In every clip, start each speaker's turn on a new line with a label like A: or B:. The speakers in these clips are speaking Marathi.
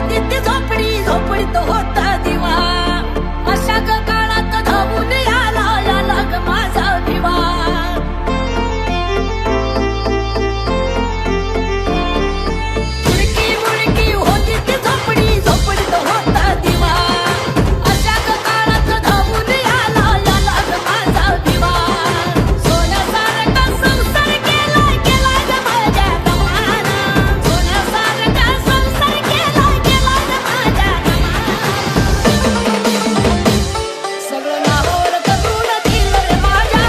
A: होती ती झोपडी झोपडीत होता दिवा अशा ग काळात धावून याला ग माझा दिवा मुडकी मुडकी होती ती झोपडी झोपडीत होता दिवा अशा ग काळात धावून याला ग माझा दिवा सोन्यासारखा संसार केला ग माझ्या गवाना सोन्यासारखा संसार केला ग माझ्या सगळं नावावर करून दिलं रे माझ्या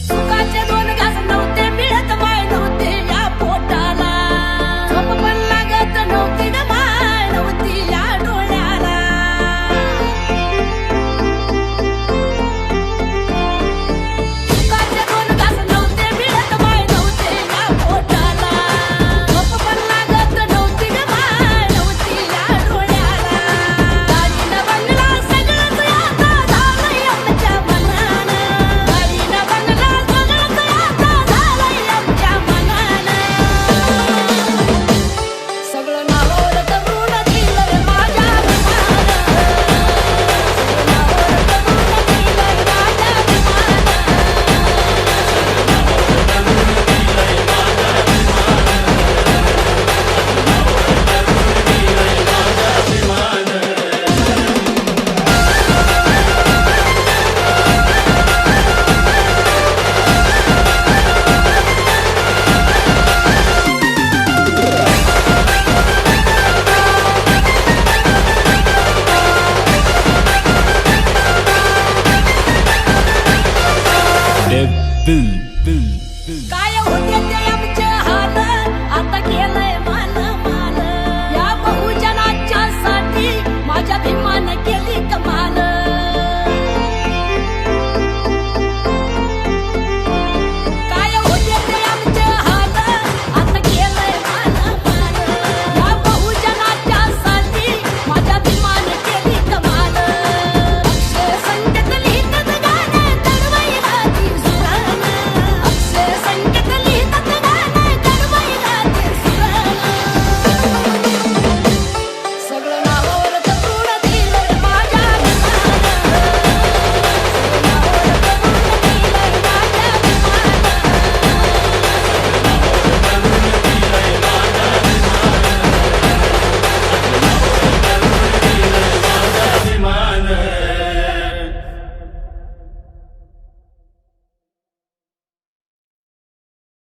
A: सुखाचे दोन घास नव्हते मिळत माय नव्हते या पोटाला झोप पण लागत नव्हती ग माय नव्हती या डोळ्याला सुखाचे दोन घास नव्हते मिळत माय नव्हते या पोटाला झोप पण लागत नव्हती ग माय नव्हती या डोळ्याला गाडीनं बंगला सगळंच आता झालंय आमच्या मनानं गाडीनं बंगला सगळंच आता झालंय आमच्या मनानं सगळं नावावर करून दिलं रे माझ्या विमानं सगळं नावावर करून दिलं रे माझ्या
B: Devil,
A: काय होते ते